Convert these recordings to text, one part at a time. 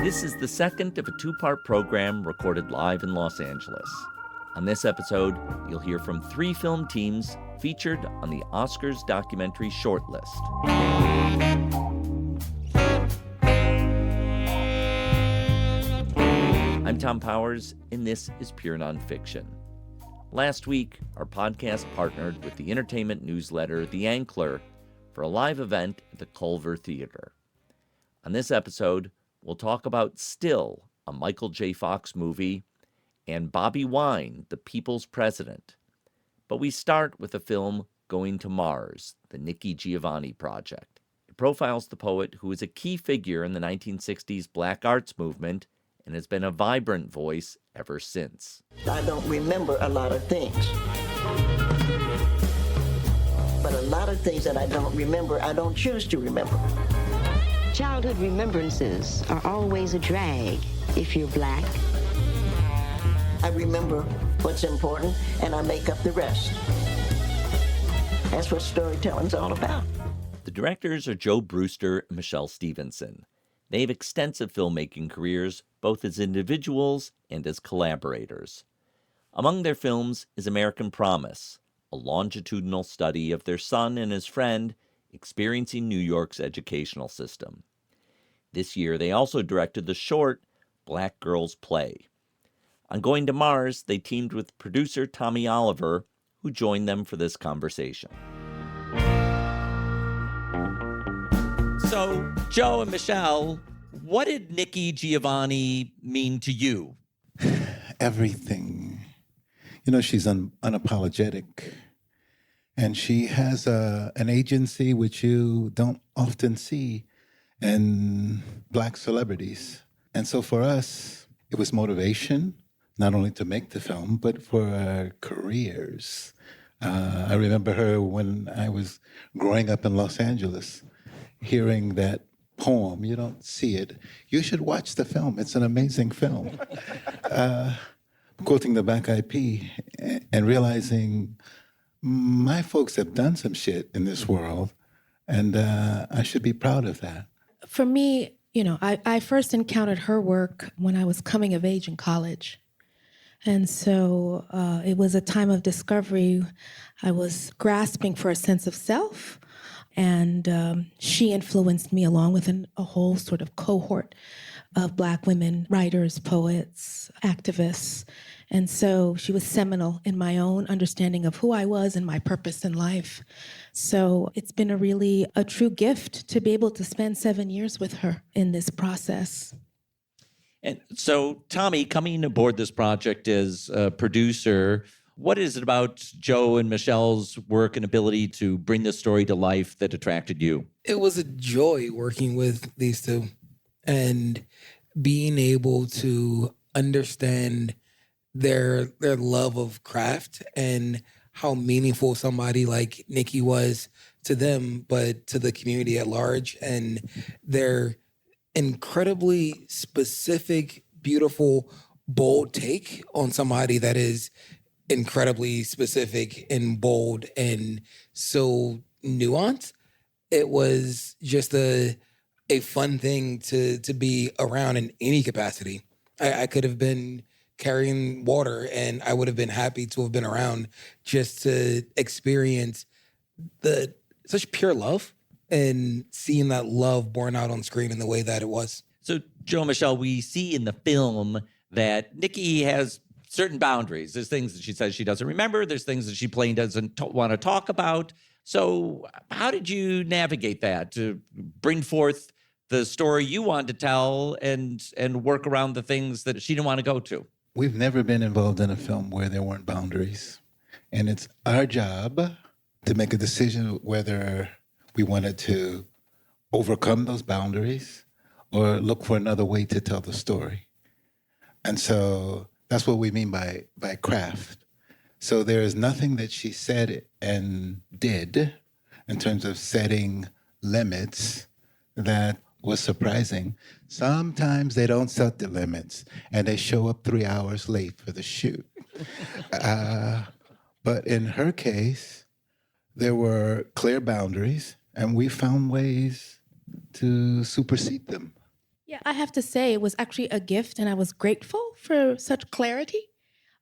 This is the second of a two-part program recorded live in Los Angeles. On this episode, you'll hear from 3 film teams featured on the Oscars documentary shortlist. I'm Thom Powers, and this is Pure Nonfiction. Last week, our podcast partnered with the entertainment newsletter The Ankler for a live event at the Culver Theater. On this episode, we'll talk about Still, a Michael J. Fox movie, and Bobby Wine, the People's President. But we start with the film Going to Mars, the Nikki Giovanni project. It profiles the poet who was a key figure in the 1960s Black arts movement and has been a vibrant voice ever since. I don't remember a lot of things. But a lot of things that I don't remember, I don't choose to remember. Childhood remembrances are always a drag if you're Black. I remember what's important, and I make up the rest. That's what storytelling's all about. The directors are Joe Brewster and Michèle Stephenson. They have extensive filmmaking careers, both as individuals and as collaborators. Among their films is American Promise, a longitudinal study of their son and his friend experiencing New York's educational system. This year, they also directed the short Black Girls Play. On Going to Mars, they teamed with producer Tommy Oliver, who joined them for this conversation. So, Joe and Michèle, what did Nikki Giovanni mean to you? Everything. You know, she's unapologetic. And she has an agency which you don't often see in Black celebrities. And so for us, it was motivation, not only to make the film, but for our careers. I remember her when I was growing up in Los Angeles, hearing that poem. You don't see it. You should watch the film. It's an amazing film. Quoting the Black Eyed Peas and realizing my folks have done some shit in this world, and I should be proud of that. For me, you know, I first encountered her work when I was coming of age in college. And so it was a time of discovery. I was grasping for a sense of self, and she influenced me along with a whole sort of cohort of Black women, writers, poets, activists. And so she was seminal in my own understanding of who I was and my purpose in life. So it's been a true gift to be able to spend 7 years with her in this process. And so, Tommy, coming aboard this project as a producer, what is it about Joe and Michèle's work and ability to bring this story to life that attracted you? It was a joy working with these two and being able to understand their love of craft and how meaningful somebody like Nikki was to them, but to the community at large, and their incredibly specific, beautiful, bold take on somebody that is incredibly specific and bold and so nuanced. It was just a fun thing to be around in any capacity. I could have been carrying water and I would have been happy to have been around just to experience such pure love and seeing that love born out on screen in the way that it was. So, Joe and Michèle, we see in the film that Nikki has certain boundaries. There's things that she says she doesn't remember. There's things that she plain doesn't want to talk about. So how did you navigate that to bring forth the story you wanted to tell and work around the things that she didn't want to go to? We've never been involved in a film where there weren't boundaries. And it's our job to make a decision whether we wanted to overcome those boundaries or look for another way to tell the story. And so that's what we mean by craft. So there is nothing that she said and did in terms of setting limits that was surprising. Sometimes they don't set the limits and they show up 3 hours late for the shoot. But in her case, there were clear boundaries and we found ways to supersede them. Yeah, I have to say it was actually a gift, and I was grateful for such clarity.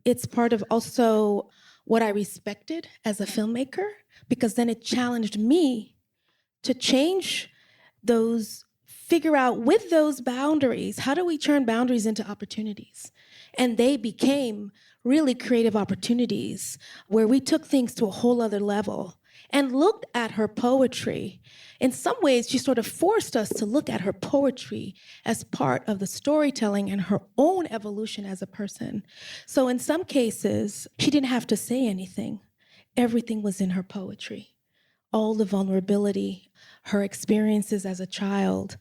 It's part of also what I respected as a filmmaker, because then it challenged me to change those, figure out with those boundaries, how do we turn boundaries into opportunities? And they became really creative opportunities where we took things to a whole other level and looked at her poetry. In some ways, she sort of forced us to look at her poetry as part of the storytelling and her own evolution as a person. So in some cases, she didn't have to say anything. Everything was in her poetry. All the vulnerability, her experiences as a child.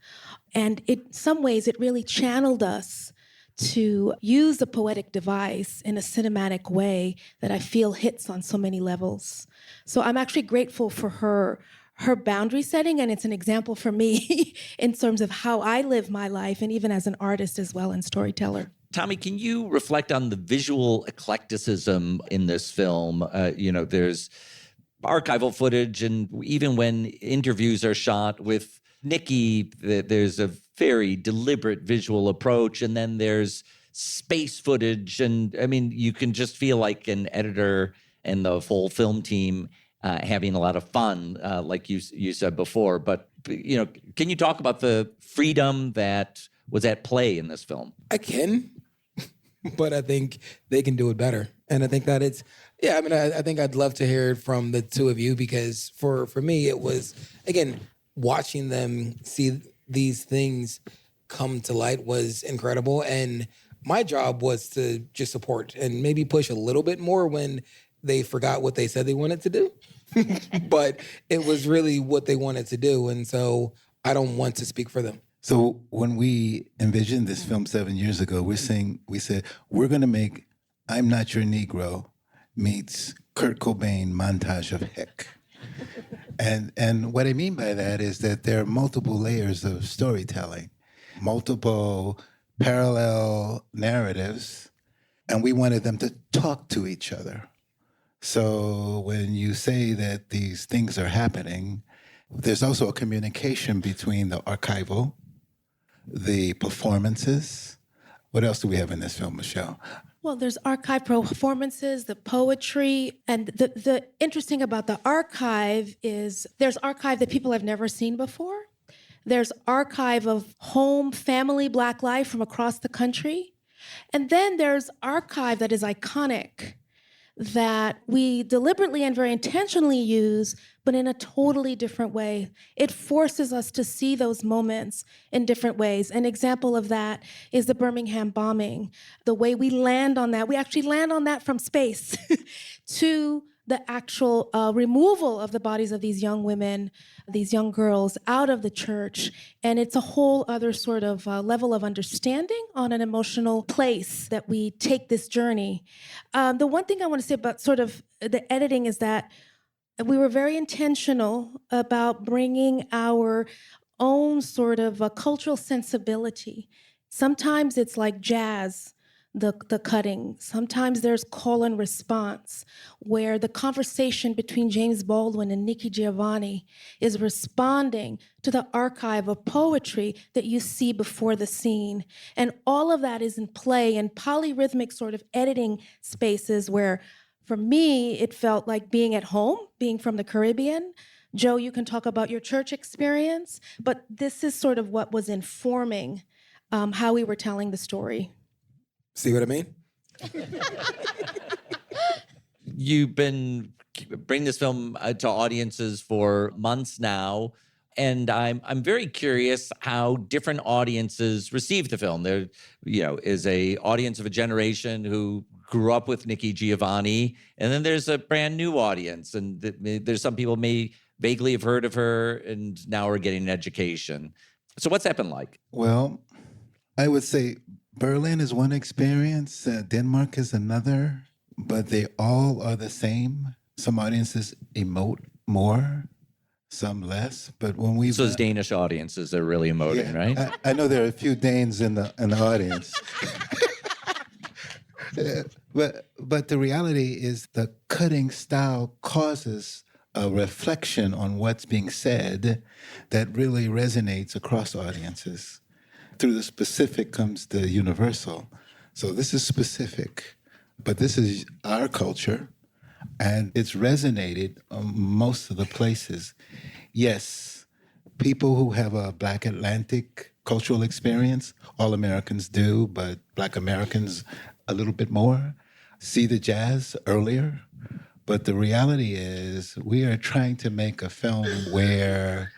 And in some ways, it really channeled us to use the poetic device in a cinematic way that I feel hits on so many levels. So I'm actually grateful for her boundary setting, and it's an example for me in terms of how I live my life, and even as an artist as well and storyteller. Tommy, can you reflect on the visual eclecticism in this film? There's archival footage, and even when interviews are shot with Nikki, there's a very deliberate visual approach, and then there's space footage, and I mean, you can just feel like an editor and the whole film team having a lot of fun, like you said before. But can you talk about the freedom that was at play in this film? I can, but I think they can do it better, and I think that it's. Yeah, I mean, I think I'd love to hear it from the two of you, because for me, it was, again, watching them see these things come to light was incredible. And my job was to just support and maybe push a little bit more when they forgot what they said they wanted to do. But it was really what they wanted to do. And so I don't want to speak for them. So when we envisioned this film 7 years ago, we said, we're going to make I'm Not Your Negro meets Kurt Cobain montage of heck. And what I mean by that is that there are multiple layers of storytelling, multiple parallel narratives, and we wanted them to talk to each other. So when you say that these things are happening, there's also a communication between the archival, the performances. What else do we have in this film, Michèle? Well, there's archive performances, the poetry, and the interesting about the archive is there's archive that people have never seen before. There's archive of home, family, Black life from across the country. And then there's archive that is iconic, that we deliberately and very intentionally use, but in a totally different way. It forces us to see those moments in different ways. An example of that is the Birmingham bombing. The way we land on that, we actually land on that from space to the actual removal of the bodies of these young women, these young girls out of the church. And it's a whole other sort of level of understanding on an emotional place that we take this journey. The one thing I want to say about sort of the editing is that we were very intentional about bringing our own sort of cultural sensibility. Sometimes it's like jazz, the cutting. Sometimes there's call and response, where the conversation between James Baldwin and Nikki Giovanni is responding to the archive of poetry that you see before the scene. And all of that is in play in polyrhythmic sort of editing spaces where, for me, it felt like being at home, being from the Caribbean. Joe, you can talk about your church experience, but this is sort of what was informing how we were telling the story. See what I mean? You've been bringing this film to audiences for months now, and I'm very curious how different audiences receive the film. There, is a audience of a generation who grew up with Nikki Giovanni, and then there's a brand new audience, and there's some people may vaguely have heard of her and now are getting an education. So what's that been like? Well, I would say Berlin is one experience, Denmark is another, but they all are the same. Some audiences emote more, some less. But when we those Danish audiences are really emoting, right? I know there are a few Danes in the audience. But the reality is the cutting style causes a reflection on what's being said that really resonates across audiences. through the specific comes the universal. So this is specific, but this is our culture, and it's resonated on most of the places. Yes, people who have a Black Atlantic cultural experience, all Americans do, but Black Americans a little bit more, see the jazz earlier. But the reality is we are trying to make a film where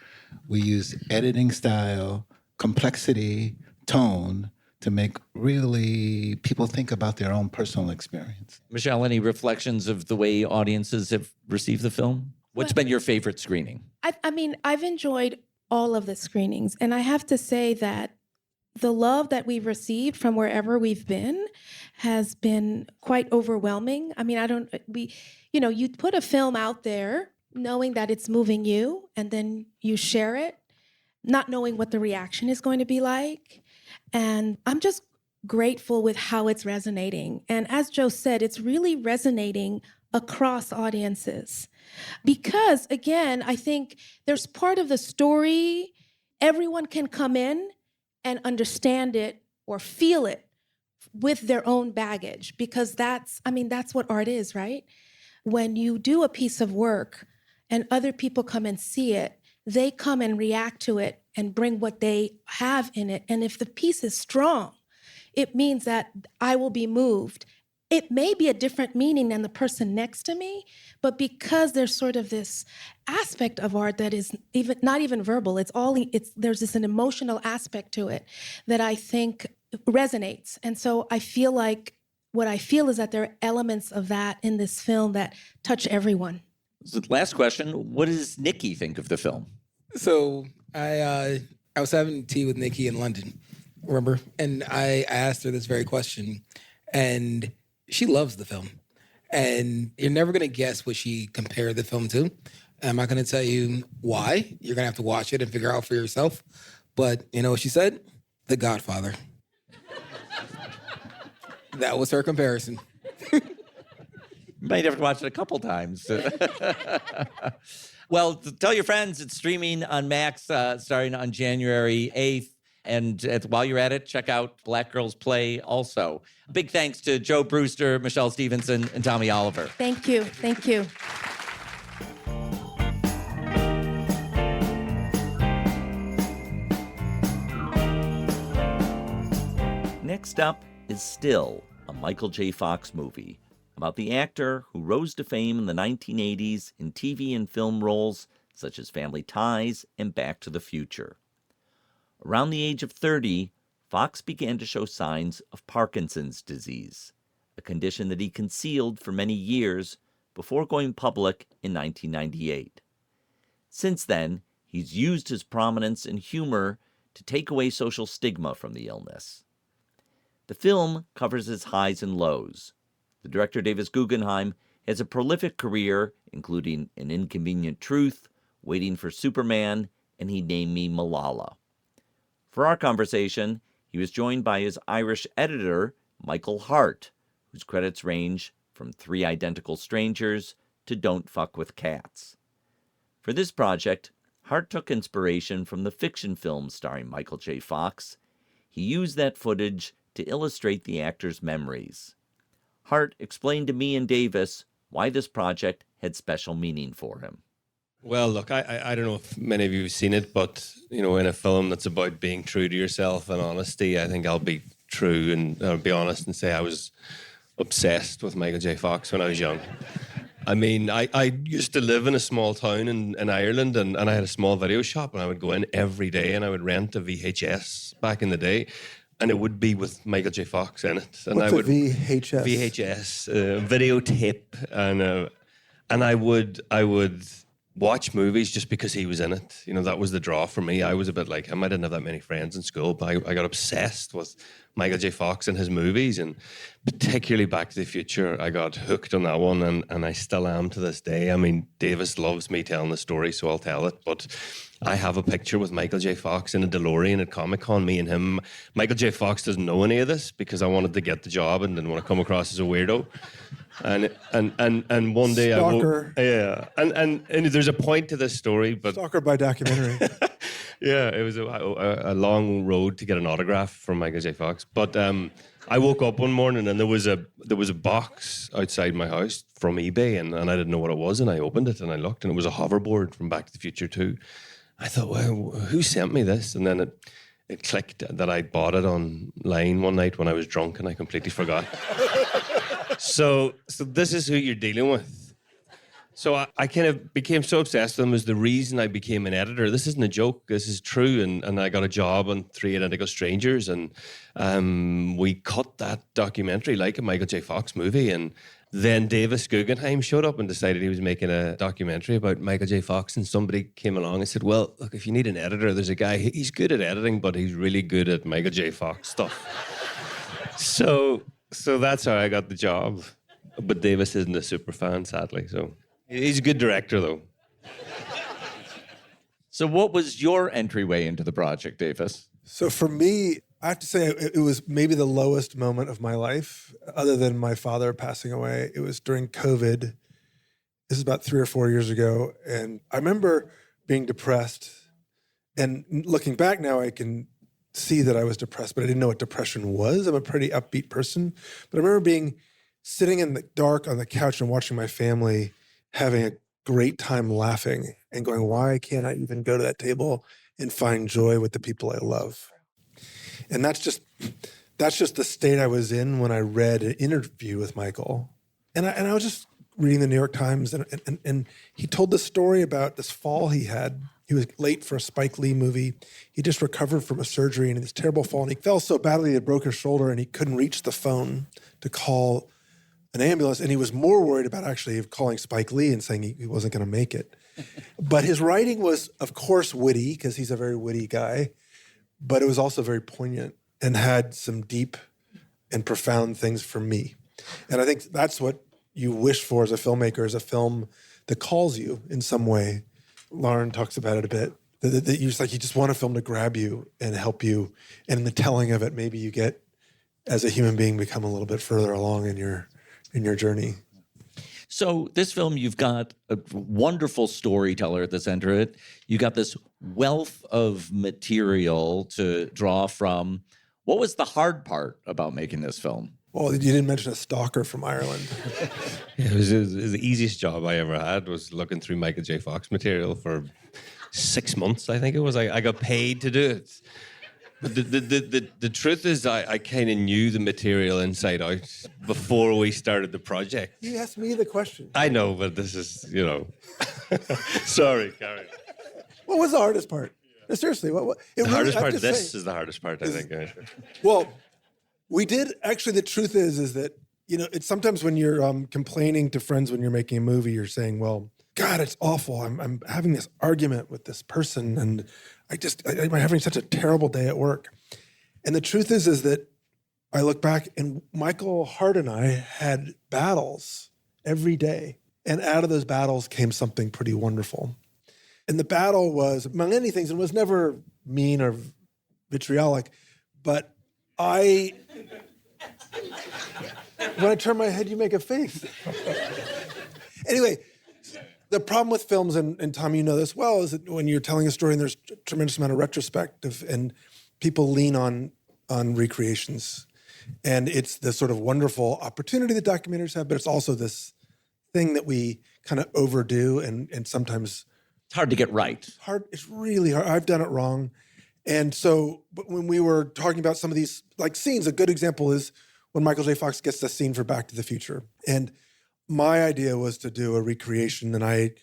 we use editing style, complexity, tone to make really people think about their own personal experience. Michèle, any reflections of the way audiences have received the film? What's been your favorite screening? I mean, I've enjoyed all of the screenings, and I have to say that the love that we've received from wherever we've been has been quite overwhelming. I mean, you put a film out there knowing that it's moving you, and then you share it, not knowing what the reaction is going to be like. And I'm just grateful with how it's resonating. And as Joe said, it's really resonating across audiences. Because again, I think there's part of the story, everyone can come in and understand it or feel it with their own baggage, because that's what art is, right? When you do a piece of work and other people come and see it, they come and react to it and bring what they have in it. And if the piece is strong, it means that I will be moved. It may be a different meaning than the person next to me, but because there's sort of this aspect of art that is not even verbal, there's this an emotional aspect to it that I think resonates. And so I feel like what I feel is that there are elements of that in this film that touch everyone. So last question, what does Nikki think of the film? So I was having tea with Nikki in London, remember? And I asked her this very question, and she loves the film. And you're never going to guess what she compared the film to. I'm not going to tell you why. You're going to have to watch it and figure out for yourself. But you know what she said? The Godfather. That was her comparison. You might have to watch it a couple times. Well, tell your friends, it's streaming on Max starting on January 8th. And while you're at it, check out Black Girls Play also. Big thanks to Joe Brewster, Michèle Stephenson, and Tommy Oliver. Thank you. Thank you. Next up is Still, a Michael J. Fox movie about the actor who rose to fame in the 1980s in TV and film roles such as Family Ties and Back to the Future. Around the age of 30, Fox began to show signs of Parkinson's disease, a condition that he concealed for many years before going public in 1998. Since then, he's used his prominence and humor to take away social stigma from the illness. The film covers his highs and lows. The director Davis Guggenheim has a prolific career, including An Inconvenient Truth, Waiting for Superman, and He Named Me Malala. For our conversation, he was joined by his Irish editor, Michael Harte, whose credits range from 3 Identical Strangers to Don't Fuck with Cats. For this project, Harte took inspiration from the fiction film starring Michael J. Fox. He used that footage to illustrate the actor's memories. Harte explained to me and Davis why this project had special meaning for him. Well, look, I don't know if many of you have seen it, but, you know, in a film that's about being true to yourself and honesty, I think I'll be true and I'll be honest and say I was obsessed with Michael J. Fox when I was young. I mean, I used to live in a small town in Ireland and I had a small video shop and I would go in every day and I would rent a VHS back in the day. And it would be with Michael J. Fox in it. And What's I would a VHS? VHS, videotape, and I would watch movies just because he was in it. You know, that was the draw for me. I was a bit like him. I didn't have that many friends in school, but I got obsessed with Michael J. Fox and his movies, and particularly Back to the Future. I got hooked on that one, and I still am to this day. I mean, Davis loves me telling the story, so I'll tell it, but I have a picture with Michael J. Fox in a DeLorean at Comic-Con, me and him. Michael J. Fox doesn't know any of this because I wanted to get the job and didn't want to come across as a weirdo. And one day Stalker. and there's a point to this story, but Stalker by documentary. Yeah, it was a long road to get an autograph from Michael J. Fox. But I woke up one morning and there was a box outside my house from eBay, and I didn't know what it was, and I opened it and I looked, and it was a hoverboard from Back to the Future 2. I thought, well, who sent me this? And then it clicked that I bought it online one night when I was drunk and I completely forgot. So this is who you're dealing with. So I kind of became so obsessed with them as the reason I became an editor. This isn't a joke. This is true. And I got a job on 3 Identical Strangers, and we cut that documentary like a Michael J. Fox movie. And then Davis Guggenheim showed up and decided he was making a documentary about Michael J. Fox. And somebody came along and said, well, look, if you need an editor, there's a guy, he's good at editing, but he's really good at Michael J. Fox stuff. So that's how I got the job. But Davis isn't a super fan, sadly, so... He's a good director, though. So what was your entryway into the project, Davis? So for me, I have to say it was maybe the lowest moment of my life, other than my father passing away. It was during COVID. This is about 3 or 4 years ago. And I remember being depressed. And looking back now, I can see that I was depressed, but I didn't know what depression was. I'm a pretty upbeat person. But I remember sitting in the dark on the couch and watching my family having a great time laughing and going, why can't I even go to that table and find joy with the people I love? And that's just the state I was in when I read an interview with Michael. And I was just reading the New York Times, and he told this story about this fall he had. He was late for a Spike Lee movie. He just recovered from a surgery and this terrible fall, and he fell so badly he had broke his shoulder, and he couldn't reach the phone to call an ambulance, and he was more worried about actually calling Spike Lee and saying he wasn't going to make it. But his writing was, of course, witty, because he's a very witty guy, but it was also very poignant and had some deep and profound things for me. And I think that's what you wish for as a filmmaker, is a film that calls you in some way. Lauren talks about it a bit, that you just want a film to grab you and help you. And in the telling of it, maybe you get, as a human being, become a little bit further along in your journey. So this film, you've got a wonderful storyteller at the center of it. You got this wealth of material to draw from. What was the hard part about making this film? Well, you didn't mention a stalker from Ireland. Yeah, it was the easiest job I ever had, was looking through Michael J. Fox material for 6 months, I think it was. I got paid to do it. But the truth is, I kind of knew the material inside out before we started the project. You asked me the question. I know, but this is, Sorry, carry on. What was the hardest part? No, seriously, The hardest part of this is the hardest part, I think. Well, we did, actually, the truth is that, it's sometimes when you're complaining to friends when you're making a movie, you're saying, well, God, it's awful. I'm having this argument with this person, and I'm having such a terrible day at work. And the truth is that I look back, and Michael, Harte, and I had battles every day. And out of those battles came something pretty wonderful. And the battle was, among many things, and was never mean or vitriolic, but when I turn my head, you make a face. Anyway, the problem with films, and Thom, you know this well, is that when you're telling a story and there's a tremendous amount of retrospective, and people lean on recreations. And it's the sort of wonderful opportunity that documentaries have, but it's also this thing that we kind of overdo, and sometimes... It's hard to get right. It's really hard. I've done it wrong. And so, but when we were talking about some of these scenes, a good example is when Michael J. Fox gets the scene for Back to the Future. And my idea was to do a recreation, and I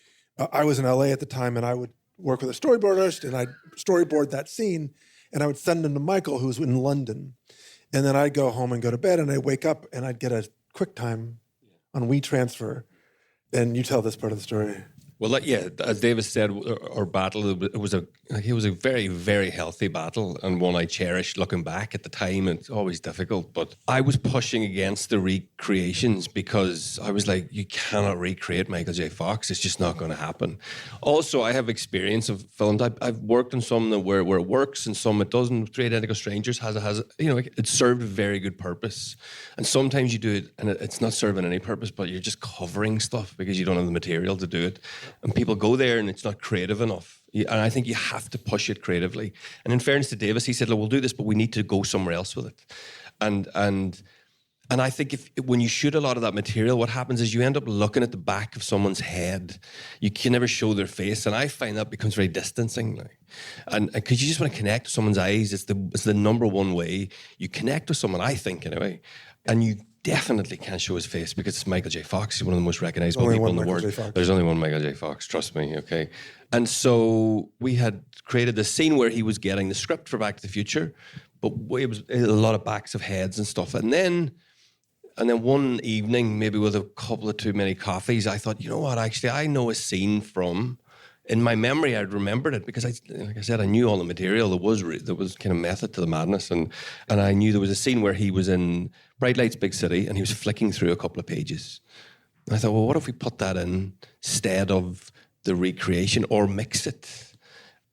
was in LA at the time, and I would work with a storyboard artist, and I'd storyboard that scene, and I would send them to Michael, who's in London. And then I'd go home and go to bed, and I'd wake up, and I'd get a QuickTime on WeTransfer. And you tell this part of the story. Well, as David said, our battle, it was a very, very healthy battle, and one I cherished looking back at the time. It's always difficult, but I was pushing against the recreations because I was like, you cannot recreate Michael J. Fox. It's just not going to happen. Also, I have experience of films. I've worked on some where it works and some it doesn't. 3 Identical Strangers it served a very good purpose. And sometimes you do it and it's not serving any purpose, but you're just covering stuff because you don't have the material to do it. And people go there and it's not creative enough. And I think you have to push it creatively. And in fairness to Davis, he said, look, we'll do this, but we need to go somewhere else with it. And I think when you shoot a lot of that material, what happens is you end up looking at the back of someone's head. You can never show their face, and I find that becomes very distancing. And because you just want to connect with someone's eyes, it's the number one way you connect with someone, I think, anyway. And you definitely can't show his face because it's Michael J. Fox. He's one of the most recognizable people in the world. There's only one Michael J. Fox, trust me, okay? And so we had created this scene where he was getting the script for Back to the Future, but it was a lot of backs of heads and stuff. And then one evening, maybe with a couple of too many coffees, I thought, you know what, actually, I know a scene from, in my memory, I'd remembered it because, like I said, I knew all the material. There was kind of method to the madness. And I knew there was a scene where he was in Bright Lights, Big City, and he was flicking through a couple of pages. And I thought, well, what if we put that in instead of the recreation or mix it?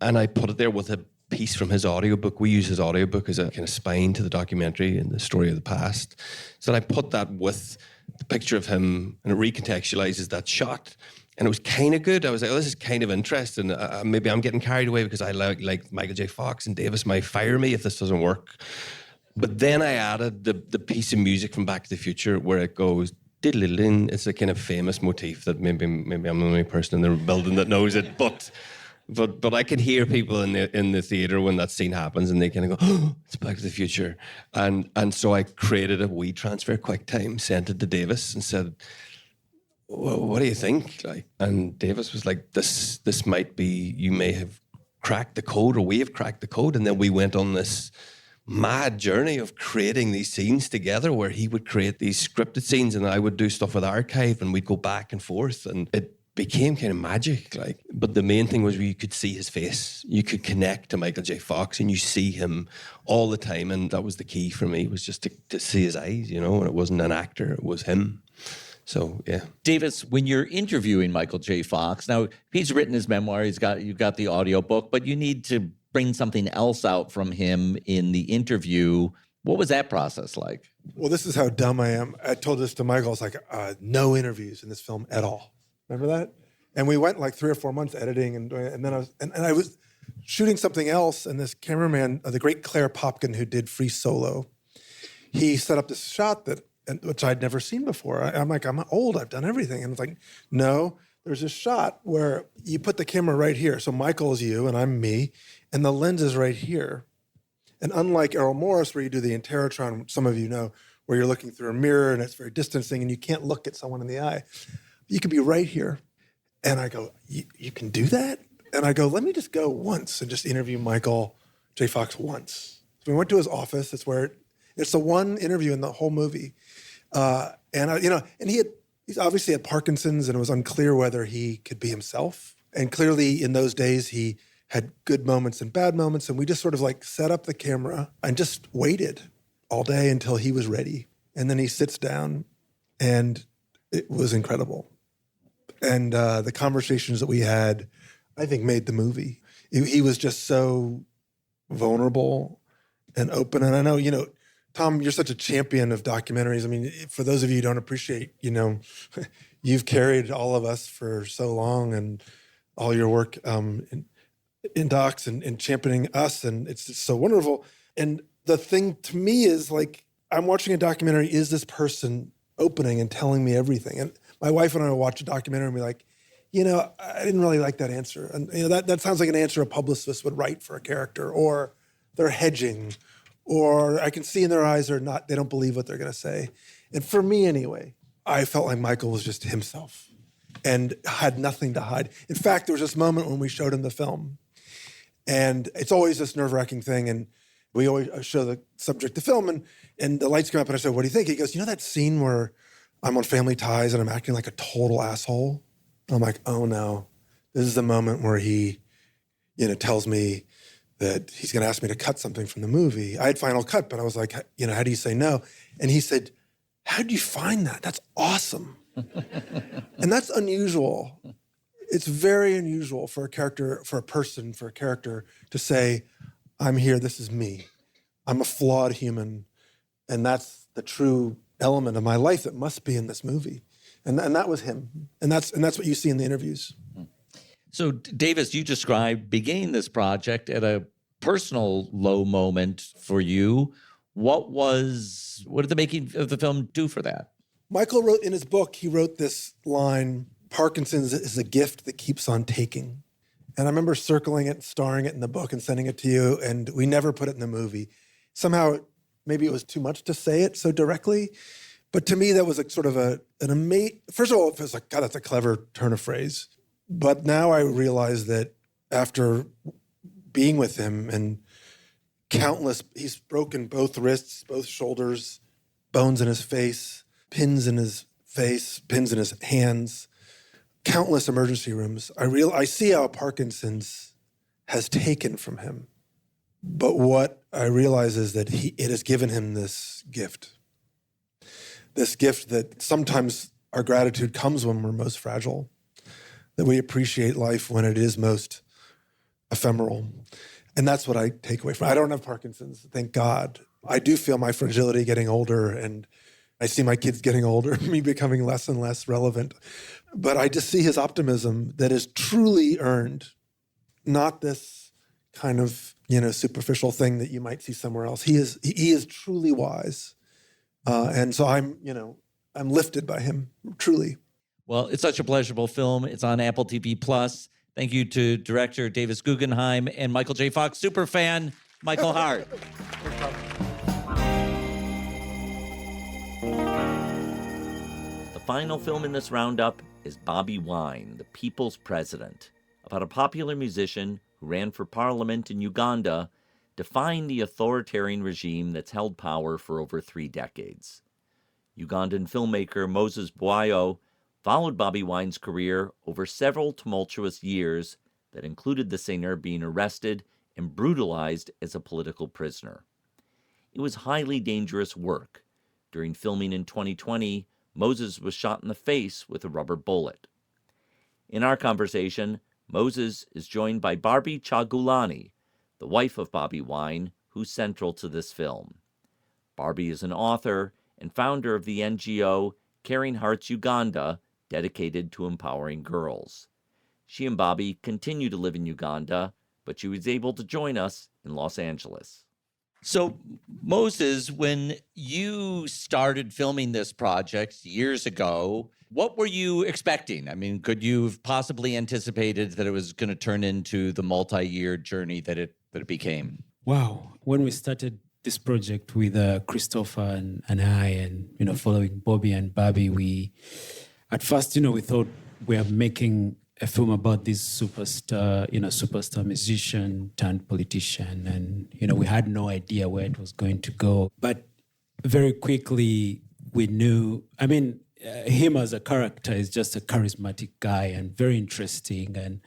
And I put it there with a piece from his audiobook. We use his audiobook as a kind of spine to the documentary and the story of the past. So I put that with the picture of him, and it recontextualizes that shot. And it was kind of good. I was like, oh, this is kind of interesting. Maybe I'm getting carried away because I like Michael J. Fox, and Davis might fire me if this doesn't work. But then I added the piece of music from Back to the Future where it goes, diddle-diddle-din. It's a kind of famous motif that maybe I'm the only person in the building that knows it, But I can hear people in the theater when that scene happens, and they kind of go, "Oh, it's Back to the Future," and so I created a wee transfer QuickTime, sent it to Davis, and said, well, "What do you think?" And Davis was like, "This might be. You may have cracked the code, or we have cracked the code." And then we went on this mad journey of creating these scenes together, where he would create these scripted scenes, and I would do stuff with archive, and we'd go back and forth, and it became kind of magic. But the main thing was you could see his face. You could connect to Michael J. Fox, and you see him all the time. And that was the key for me, was just to see his eyes, and it wasn't an actor, it was him. So, yeah. Davis, when you're interviewing Michael J. Fox, now he's written his memoir, you've got the audiobook, but you need to bring something else out from him in the interview. What was that process like? Well, this is how dumb I am. I told this to Michael. It's like, no interviews in this film at all. Remember that? And we went like 3 or 4 months editing, and then I was shooting something else, and this cameraman, the great Claire Popkin, who did Free Solo, he set up this shot which I'd never seen before. I'm like, I'm old, I've done everything. And it's like, no, there's this shot where you put the camera right here. So Michael is you, and I'm me, and the lens is right here. And unlike Errol Morris, where you do the Interrotron, some of you know, where you're looking through a mirror and it's very distancing and you can't look at someone in the eye. You could be right here. And I go, you can do that? And I go, let me just go once and just interview Michael J. Fox once. So we went to his office. It's the one interview in the whole movie. And he's obviously had Parkinson's, and it was unclear whether he could be himself. And clearly in those days, he had good moments and bad moments. And we just sort of like set up the camera and just waited all day until he was ready. And then he sits down, and it was incredible. And the conversations that we had, I think, made the movie. He was just so vulnerable and open. And I know, Thom, you're such a champion of documentaries. I mean, for those of you who don't appreciate, you've carried all of us for so long, and all your work in docs and championing us. And it's just so wonderful. And the thing to me is, like, I'm watching a documentary, is this person opening and telling me everything? And my wife and I will watch a documentary and be like, I didn't really like that answer. And that sounds like an answer a publicist would write for a character, or they're hedging, or I can see in their eyes they don't believe what they're going to say. And for me anyway, I felt like Michael was just himself and had nothing to hide. In fact, there was this moment when we showed him the film, and it's always this nerve-wracking thing. And we always show the subject the film, and the lights come up, and I said, what do you think? He goes, that scene where I'm on Family Ties and I'm acting like a total asshole? I'm like, oh no, this is the moment where he, tells me that he's going to ask me to cut something from the movie. I had Final Cut, but I was like, how do you say no? And he said, how did you find that? That's awesome. And that's unusual. It's very unusual for a character to say, I'm here, this is me. I'm a flawed human, and that's the true element of my life that must be in this movie. And that was him. And that's what you see in the interviews. So, Davis, you described beginning this project at a personal low moment for you. What did the making of the film do for that? Michael wrote in his book, he wrote this line, Parkinson's is a gift that keeps on taking. And I remember circling it, starring it in the book and sending it to you, and we never put it in the movie. Somehow, maybe it was too much to say it so directly, but to me, that was a sort of an amazing, first of all, it was like, God, that's a clever turn of phrase. But now I realize that after being with him and he's broken both wrists, both shoulders, bones in his face, pins in his face, pins in his hands, countless emergency rooms. I see how Parkinson's has taken from him. But what I realize is that it has given him this gift that sometimes our gratitude comes when we're most fragile, that we appreciate life when it is most ephemeral. And that's what I take away from it. I don't have Parkinson's, thank God. I do feel my fragility getting older, and I see my kids getting older, me becoming less and less relevant. But I just see his optimism that is truly earned, not this kind of, superficial thing that you might see somewhere else. He is truly wise. And so I'm lifted by him, truly. Well, it's such a pleasurable film. It's on Apple TV+. Thank you to director Davis Guggenheim and Michael J. Fox superfan, Michael Harte. The final film in this roundup is Bobi Wine, the People's President, about a popular musician who ran for parliament in Uganda, defying the authoritarian regime that's held power for over 3 decades. Ugandan filmmaker Moses Bwayo followed Bobi Wine's career over several tumultuous years that included the singer being arrested and brutalized as a political prisoner. It was highly dangerous work. During filming in 2020, Moses was shot in the face with a rubber bullet. In our conversation, Moses is joined by Barbie Kyagulani, the wife of Bobi Wine, who's central to this film. Barbie is an author and founder of the NGO Caring Hearts Uganda, dedicated to empowering girls. She and Bobi continue to live in Uganda, but she was able to join us in Los Angeles. So, Moses, when you started filming this project years ago, what were you expecting? I mean, could you have possibly anticipated that it was going to turn into the multi-year journey that it became? Wow. When we started this project with Christopher and I, and following Bobi and Barbie, we at first, we thought we are making a film about this superstar musician turned politician. And, we had no idea where it was going to go. But very quickly, we knew, him as a character is just a charismatic guy and very interesting. And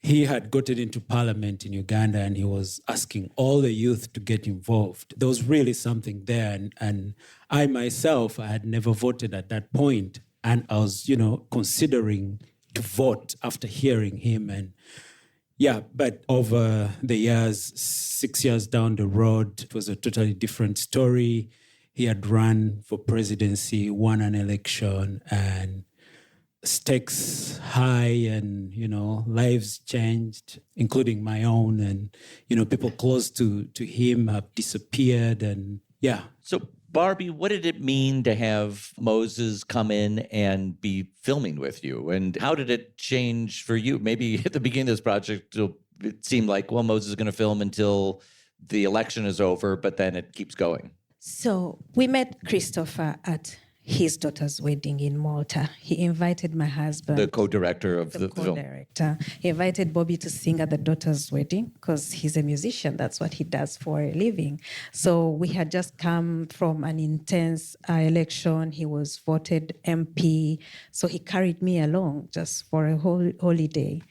he had gotten into parliament in Uganda and he was asking all the youth to get involved. There was really something there. And I myself, I had never voted at that point. And I was, considering to vote after hearing him. And but over the years, 6 years down the road, it was a totally different story. He had run for presidency, won an election, and stakes high, and, lives changed, including my own. And, people close to him have disappeared. And So, Barbie, what did it mean to have Moses come in and be filming with you? And how did it change for you? Maybe at the beginning of this project, it seemed like, well, Moses is going to film until the election is over, but then it keeps going. So we met Christopher at his daughter's wedding in Malta. He invited my husband. The co-director of the film. He invited Bobi to sing at the daughter's wedding because he's a musician. That's what he does for a living. So we had just come from an intense election. He was voted MP. So he carried me along just for a whole holiday.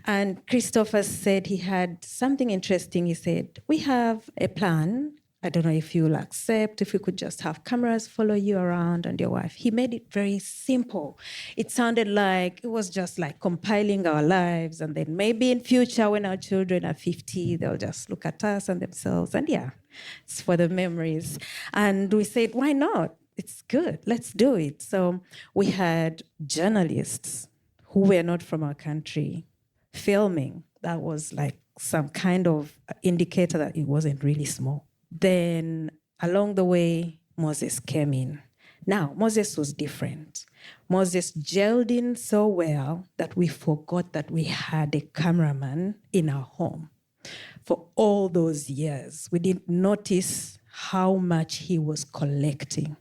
And Christopher said he had something interesting. He said, we have a plan. I don't know if you'll accept, if we could just have cameras follow you around and your wife. He made it very simple. It sounded like it was just like compiling our lives, and then maybe in future when our children are 50, they'll just look at us and themselves, and it's for the memories. And we said, why not? it's good. Let's do it. So we had journalists who were not from our country filming. That was like some kind of indicator that it wasn't really small. Then along the way, Moses came in. Now, Moses was different. Moses gelled in so well that we forgot that we had a cameraman in our home. For all those years, we didn't notice how much he was collecting.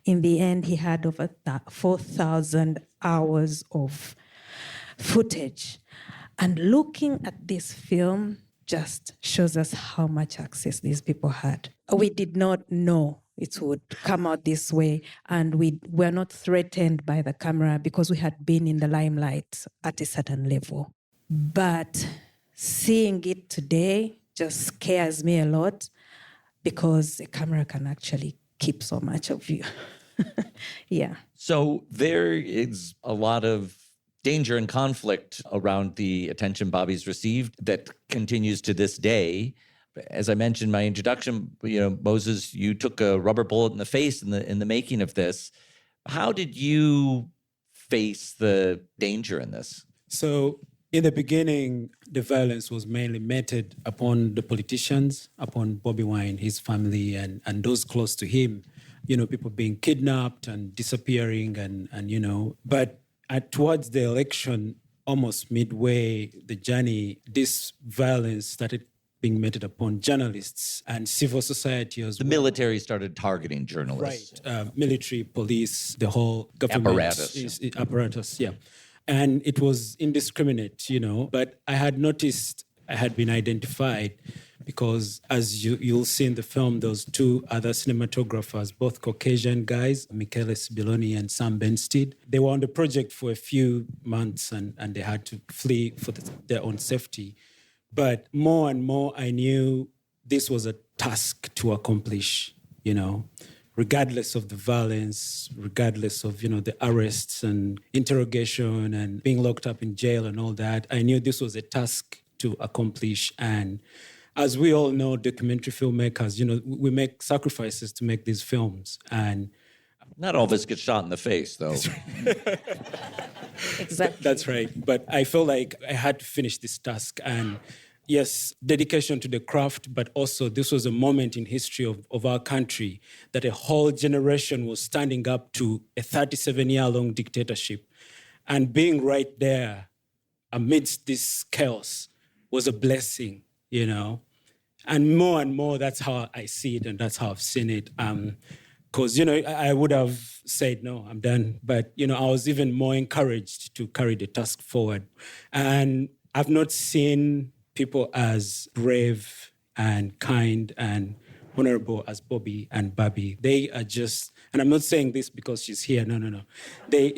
In the end, he had over 4,000 hours of footage. And looking at this film just shows us how much access these people had. We did not know it would come out this way, and we were not threatened by the camera because we had been in the limelight at a certain level. But seeing it today just scares me a lot because a camera can actually keep so much of you. Yeah. So there is a lot of danger and conflict around the attention Bobby's received that continues to this day. As I mentioned in my introduction, Moses, you took a rubber bullet in the face in the making of this. How did you face the danger in this? So in the beginning, the violence was mainly meted upon the politicians, upon Bobi Wine, his family, and those close to him. People being kidnapped and disappearing, but towards the election, almost midway the journey, this violence started being meted upon journalists and civil society as well. The military started targeting journalists. Right. Military, police, the whole government. Apparatus, yeah. And it was indiscriminate, But I had noticed I had been identified because, as you'll see in the film, those two other cinematographers, both Caucasian guys, Michèle Sibiloni and Sam Benstead, they were on the project for a few months and they had to flee for their own safety. But more and more, I knew this was a task to accomplish, regardless of the violence, regardless of, the arrests and interrogation and being locked up in jail and all that. I knew this was a task to accomplish. And as we all know, documentary filmmakers, we make sacrifices to make these films. And not all of us get shot in the face, though. Exactly. That's right. But I felt like I had to finish this task. And yes, dedication to the craft, but also this was a moment in history of our country that a whole generation was standing up to a 37-year-long dictatorship. And being right there amidst this chaos was a blessing, And more, that's how I see it and that's how I've seen it. Because, I would have said, no, I'm done. But, I was even more encouraged to carry the task forward. And I've not seen people as brave and kind and honorable as Bobi and Barbie. They are just, and I'm not saying this because she's here, no. They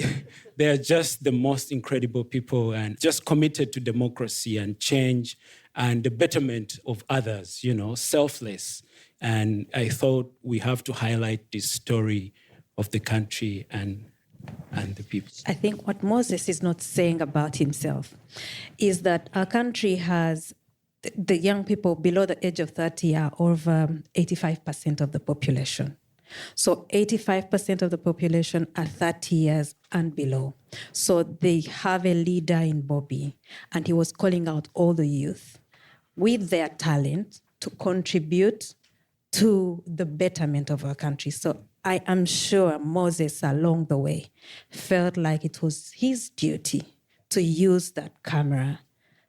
are just the most incredible people and just committed to democracy and change and the betterment of others, selfless. And I thought we have to highlight this story of the country and the people. I think what Moses is not saying about himself is that our country has the young people below the age of 30 are over 85% of the population. So 85% of the population are 30 years and below. So they have a leader in Bobi, and he was calling out all the youth with their talent to contribute to the betterment of our country. So I am sure Moses, along the way, felt like it was his duty to use that camera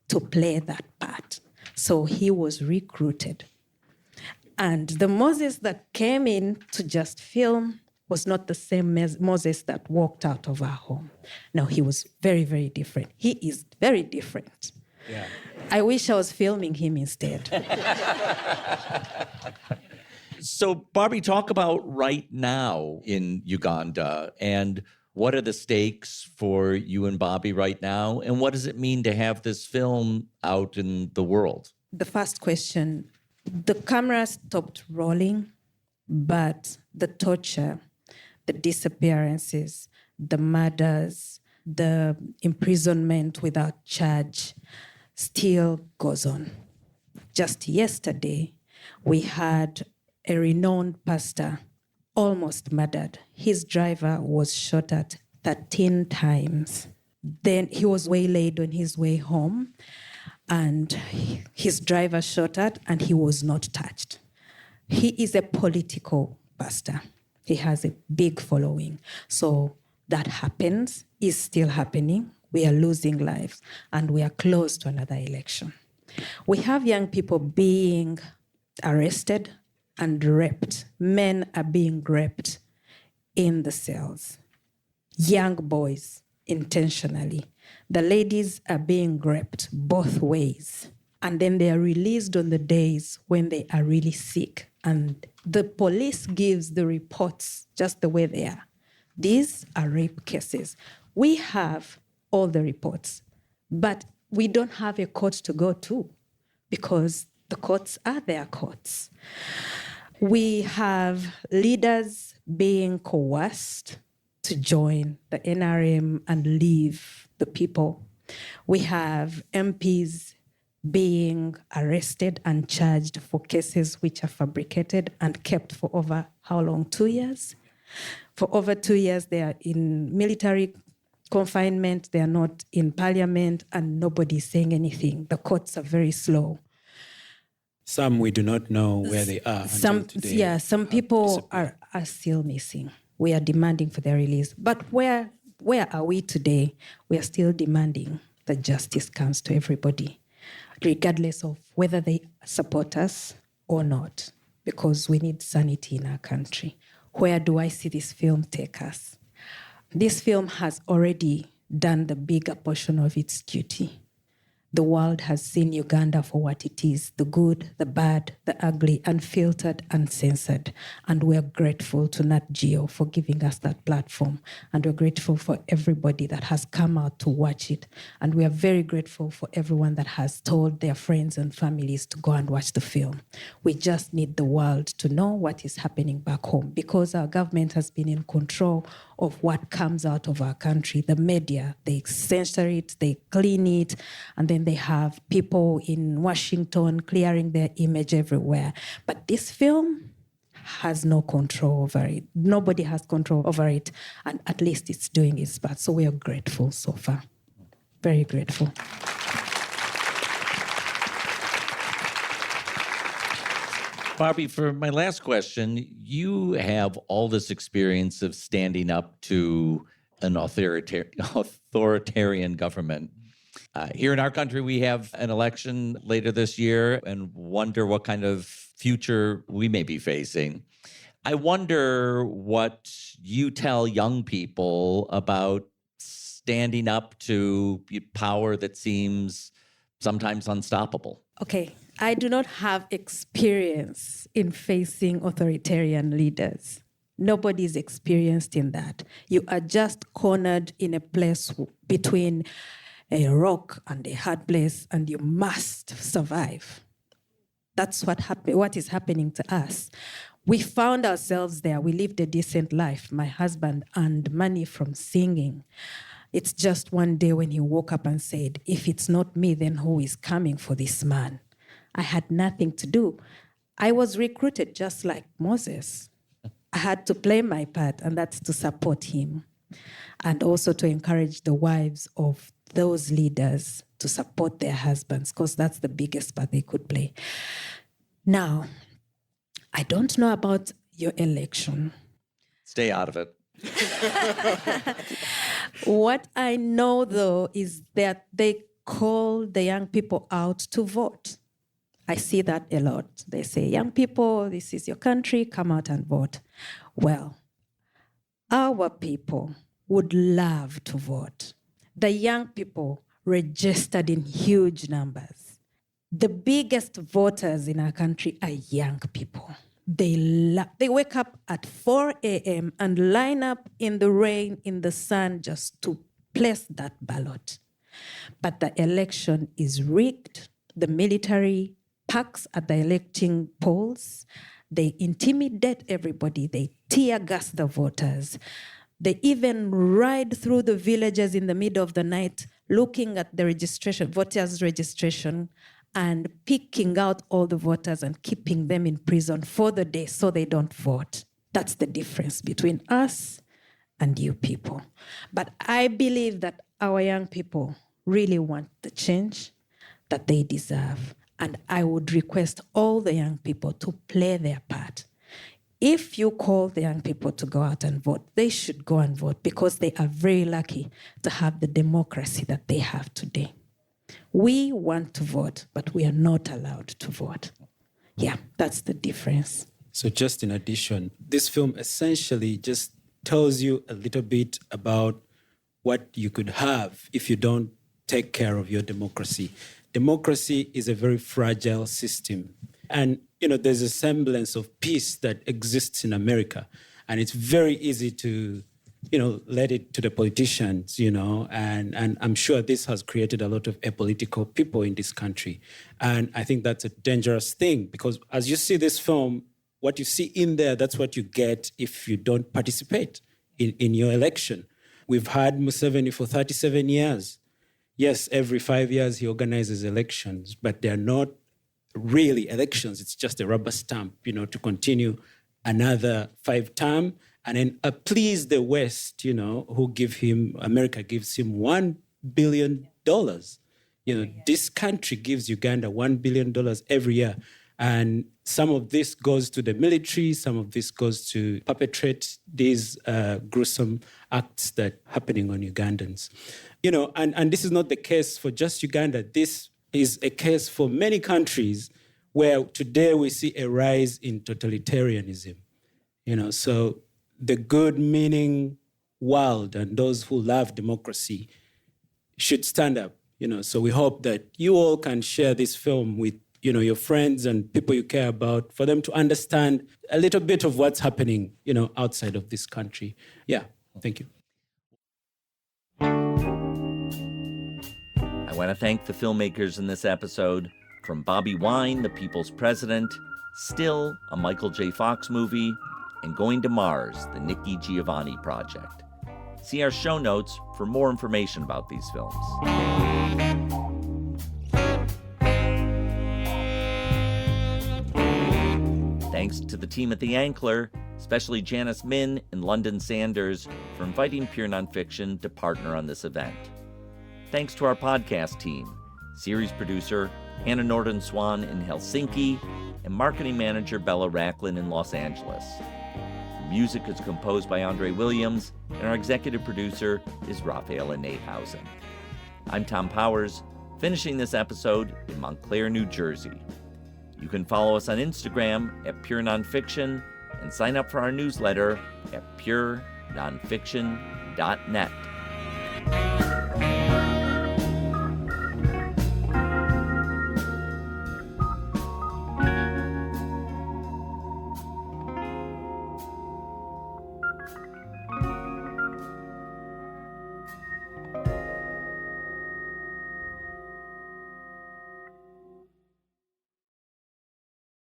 to play that part. So he was recruited. And the Moses that came in to just film was not the same Moses that walked out of our home. No, he was very, very different. He is very different. Yeah. I wish I was filming him instead. So, Barbie, talk about right now in Uganda and what are the stakes for you and Bobby right now? And what does it mean to have this film out in the world? The first question, the camera stopped rolling, but the torture, the disappearances, the murders, the imprisonment without charge still goes on. Just yesterday, we had a renowned pastor almost murdered. His driver was shot at 13 times. Then he was waylaid on his way home, and his driver shot at, and he was not touched. He is a political pastor. He has a big following. So that happens, is still happening. We are losing lives, and we are close to another election. We have young people being arrested and raped. Men are being raped in the cells. Young boys, intentionally. The ladies are being raped both ways. And then they are released on the days when they are really sick. And the police gives the reports just the way they are. These are rape cases. We have all the reports, but we don't have a court to go to because the courts are their courts. We have leaders being coerced to join the NRM and leave the people. We have MPs being arrested and charged for cases which are fabricated and kept for over how long? 2 years? For over 2 years, they are in military confinement, they are not in parliament, and nobody is saying anything. The courts are very slow. Some we do not know where they are. Some people are still missing. We are demanding for their release. But where are we today? We are still demanding that justice comes to everybody, regardless of whether they support us or not, because we need sanity in our country. Where do I see this film take us? This film has already done the bigger portion of its duty. The world has seen Uganda for what it is, the good, the bad, the ugly, unfiltered, uncensored. And we're grateful to Nat Geo for giving us that platform. And we're grateful for everybody that has come out to watch it. And we are very grateful for everyone that has told their friends and families to go and watch the film. We just need the world to know what is happening back home, because our government has been in control of what comes out of our country. The media, they censor it, they clean it, and then they have people in Washington clearing their image everywhere. But this film has no control over it. Nobody has control over it, and at least it's doing its part. So we are grateful so far. Very grateful. Barbie, for my last question, you have all this experience of standing up to an authoritarian government. Here in our country, we have an election later this year and wonder what kind of future we may be facing. I wonder what you tell young people about standing up to power that seems sometimes unstoppable. Okay, I do not have experience in facing authoritarian leaders. Nobody is experienced in that. You are just cornered in a place between a rock and a hard place, and you must survive. That's what is happening to us. We found ourselves there. We lived a decent life. My husband earned money from singing. It's just one day when he woke up and said, if it's not me, then who is coming for this man? I had nothing to do. I was recruited just like Moses. I had to play my part, and that's to support him, and also to encourage the wives of those leaders to support their husbands, because that's the biggest part they could play. Now, I don't know about your election. Stay out of it. What I know, though, is that they call the young people out to vote. I see that a lot. They say, young people, this is your country, come out and vote. Well, our people would love to vote. The young people registered in huge numbers. The biggest voters in our country are young people. They wake up at 4 a.m. and line up in the rain, in the sun, just to place that ballot. But the election is rigged. The military packs at the electing polls. They intimidate everybody. They tear gas the voters. They even ride through the villages in the middle of the night looking at the registration, voters' registration, and picking out all the voters and keeping them in prison for the day so they don't vote. That's the difference between us and you people. But I believe that our young people really want the change that they deserve. And I would request all the young people to play their part. If you call the young people to go out and vote, they should go and vote because they are very lucky to have the democracy that they have today. We want to vote, but we are not allowed to vote. Yeah, that's the difference. So just in addition, this film essentially just tells you a little bit about what you could have if you don't take care of your democracy. Democracy is a very fragile system. And, there's a semblance of peace that exists in America. And it's very easy to, let it to the politicians, and I'm sure this has created a lot of apolitical people in this country. And I think that's a dangerous thing because as you see this film, what you see in there, that's what you get if you don't participate in your election. We've had Museveni for 37 years. Yes, every 5 years he organizes elections, but they're not really elections. It's just a rubber stamp, to continue another 5-term and then please the West, America gives him $1 billion. This country gives Uganda $1 billion every year. And some of this goes to the military, some of this goes to perpetrate these gruesome acts that are happening on Ugandans. And this is not the case for just Uganda. This is a case for many countries where today we see a rise in totalitarianism. So the good meaning world and those who love democracy should stand up. So we hope that you all can share this film with your friends and people you care about for them to understand a little bit of what's happening, outside of this country. Yeah, thank you. I want to thank the filmmakers in this episode, from Bobby Wine, The People's President, Still, a Michael J. Fox movie, and Going to Mars, the Nikki Giovanni project. See our show notes for more information about these films. Thanks to the team at The Ankler, especially Janice Min and London Sanders, for inviting Pure Nonfiction to partner on this event. Thanks to our podcast team, series producer Hannah Norden-Swan in Helsinki, and marketing manager Bella Racklin in Los Angeles. The music is composed by Andre Williams, and our executive producer is Raphaela Natehausen. I'm Thom Powers, finishing this episode in Montclair, New Jersey. You can follow us on Instagram at Pure Nonfiction and sign up for our newsletter at purenonfiction.net.